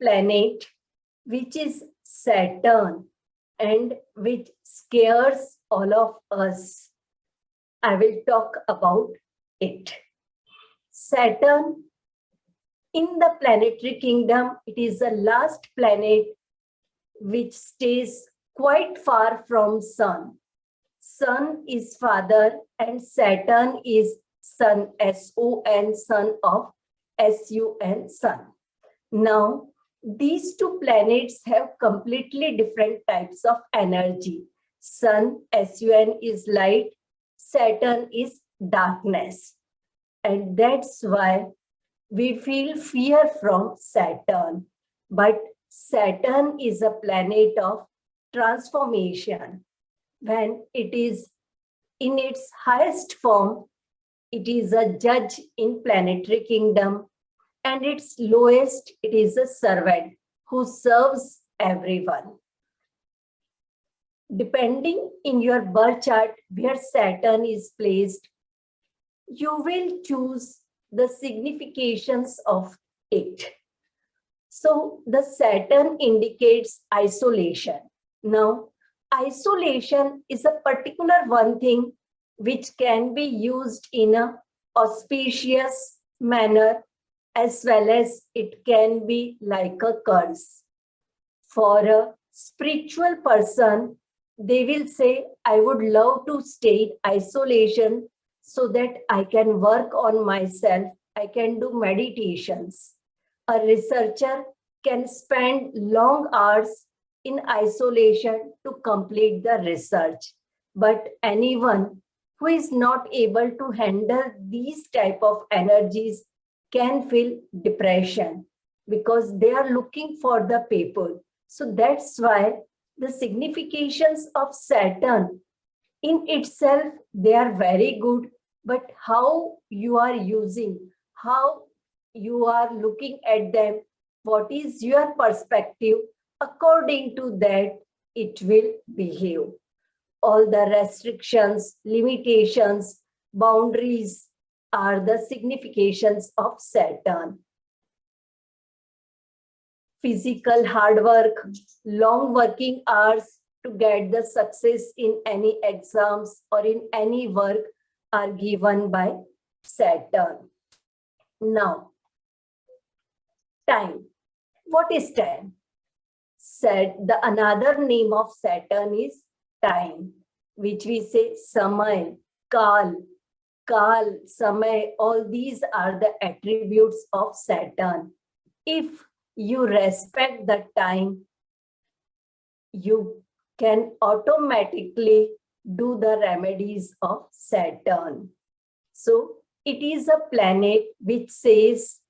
planet, which is Saturn, and which scares all of us. I will talk about it. Saturn, in the planetary kingdom, it is the last planet which stays quite far from Sun. Sun is father and Saturn is son, S-O-N, son of S-U-N, sun. Now, these two planets have completely different types of energy. Sun, S-U-N, is light, Saturn is darkness. And that's why we feel fear from Saturn. But Saturn is a planet of transformation. When it is in its highest form, it is a judge in planetary kingdom, and its lowest, it is a servant who serves everyone. Depending in your birth chart where Saturn is placed, you will choose the significations of it. So the Saturn indicates isolation. Now, isolation is a particular one thing which can be used in an auspicious manner, as well as it can be like a curse. For a spiritual person, they will say, I would love to stay in isolation so that I can work on myself, I can do meditations. A researcher can spend long hours in isolation to complete the research. But anyone who is not able to handle these type of energies can feel depression because they are looking for the people. So that's why the significations of Saturn in itself, they are very good, but how you are using, how you are looking at them, what is your perspective, according to that, it will behave. All the restrictions, limitations, boundaries are the significations of Saturn. Physical hard work, long working hours to get the success in any exams or in any work are given by Saturn. Now, time. What is time? Another name of Saturn is time, which we say samay, kal, samay, all these are the attributes of Saturn. If you respect the time, you can automatically do the remedies of Saturn. So it is a planet which says,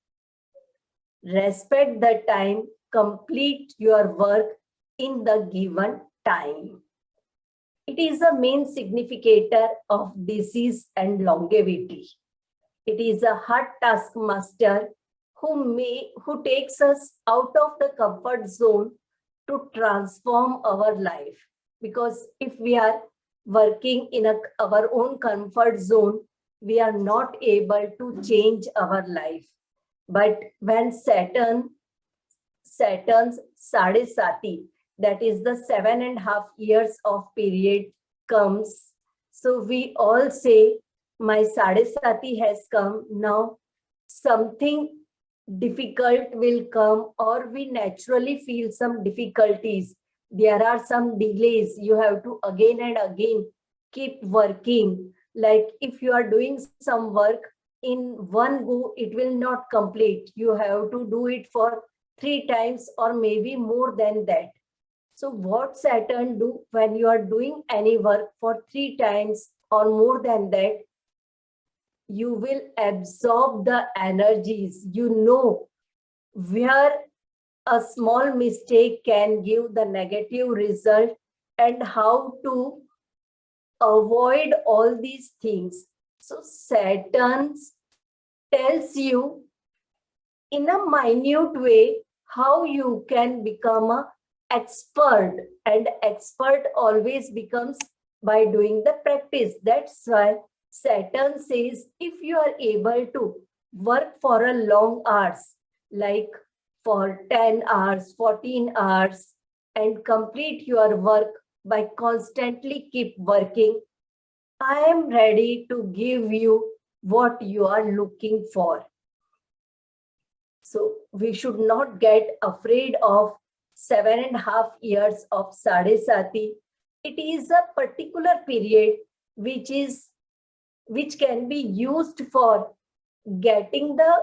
respect the time, complete your work in the given time. It is a main significator of disease and longevity. It is a hard taskmaster who takes us out of the comfort zone to transform our life. Because if we are working in our own comfort zone, we are not able to change our life. But when Saturn's Sade Sati, that is the 7.5 years of period comes, so we all say, my Sade Sati has come, now something difficult will come, or we naturally feel some difficulties. There are some delays. You have to again and again keep working. Like if you are doing some work in one go, it will not complete. You have to do it for 3 times or maybe more than that. So what Saturn do when you are doing any work for 3 times or more than that, you will absorb the energies. You know where a small mistake can give the negative result and how to avoid all these things. So Saturn tells you in a minute way how you can become an expert, and expert always becomes by doing the practice. That's why Saturn says if you are able to work for a long hours, like for 10 hours, 14 hours, and complete your work by constantly keep working, I am ready to give you what you are looking for. So we should not get afraid of 7.5 years of Sade Sati. It is a particular period which can be used for getting the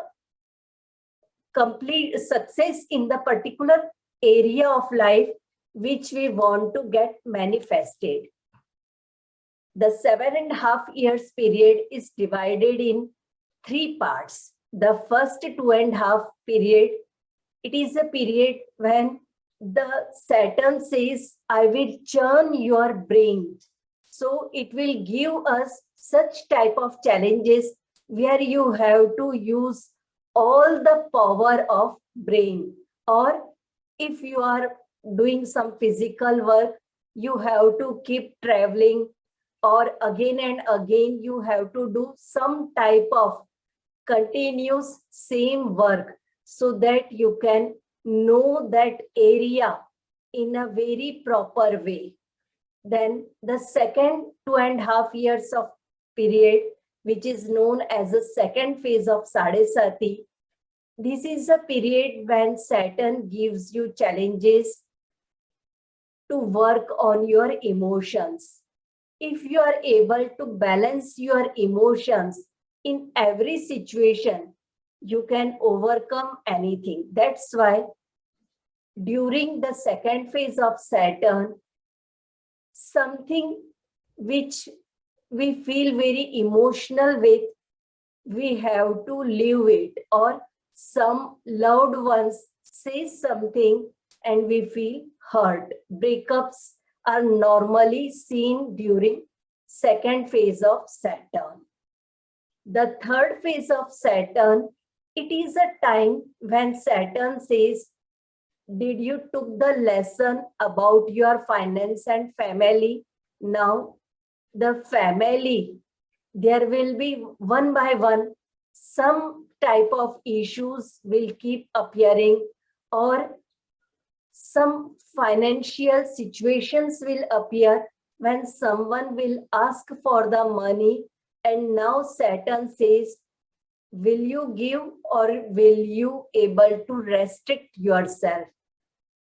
complete success in the particular area of life which we want to get manifested. The 7.5 years period is divided in 3 parts. The first 2.5 period, it is a period when the Saturn says, I will churn your brain. So it will give us such type of challenges where you have to use all the power of brain. Or if you are doing some physical work, you have to keep traveling, or again and again you have to do some type of continuous same work so that you can know that area in a very proper way. Then the second 2.5 years of period, which is known as the second phase of Sade Sati, this is a period when Saturn gives you challenges to work on your emotions. If you are able to balance your emotions in every situation, you can overcome anything. That's why during the second phase of Saturn, something which we feel very emotional with, we have to leave it, or some loved ones say something and we feel hurt. Breakups are normally seen during second phase of Saturn. The third phase of Saturn, it is a time when Saturn says, did you took the lesson about your finance and family? Now the family, there will be one by one, some type of issues will keep appearing, or some financial situations will appear when someone will ask for the money, and now Saturn says, will you give or will you able to restrict yourself?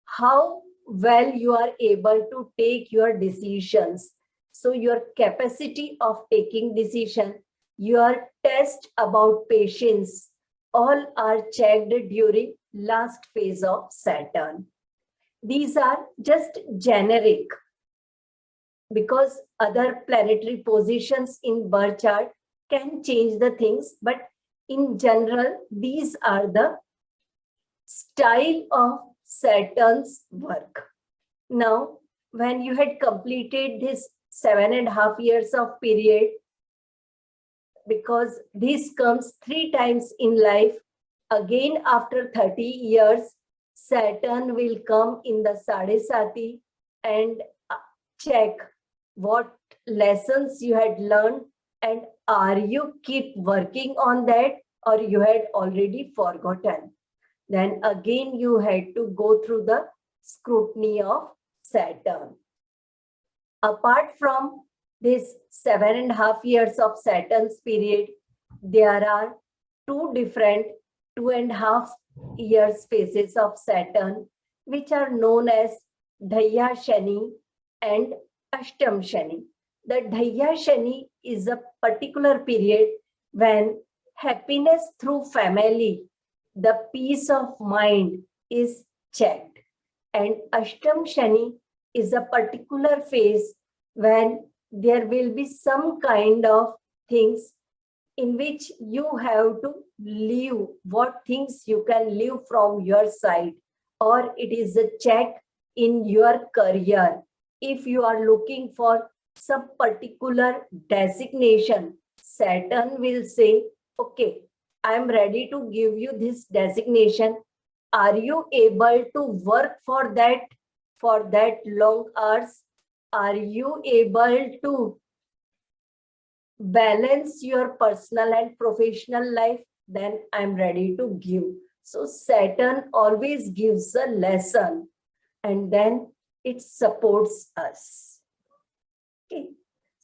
How well you are able to take your decisions. So your capacity of taking decision, your test about patience, all are checked during last phase of Saturn. These are just generic because other planetary positions in birth chart can change the things, but in general, these are the style of Saturn's work. Now, when you had completed this 7.5 years of period, because this comes 3 times in life, again after 30 years, Saturn will come in the Sade Sati and check what lessons you had learned, and are you keep working on that, or you had already forgotten. Then again you had to go through the scrutiny of Saturn. Apart from this 7.5 years of Saturn's period, there are 2 different 2.5 years phases of Saturn, which are known as Dhaya Shani and Ashtam Shani. The Dhaya Shani is a particular period when happiness through family, the peace of mind is checked. And Ashtam Shani is a particular phase when there will be some kind of things in which you have to leave what things you can leave from your side, or it is a check in your career. If you are looking for some particular designation, Saturn will say, okay, I am ready to give you this designation. Are you able to work for that long hours? Are you able to balance your personal and professional life? Then I'm ready to give. So Saturn always gives a lesson and then it supports us. Okay.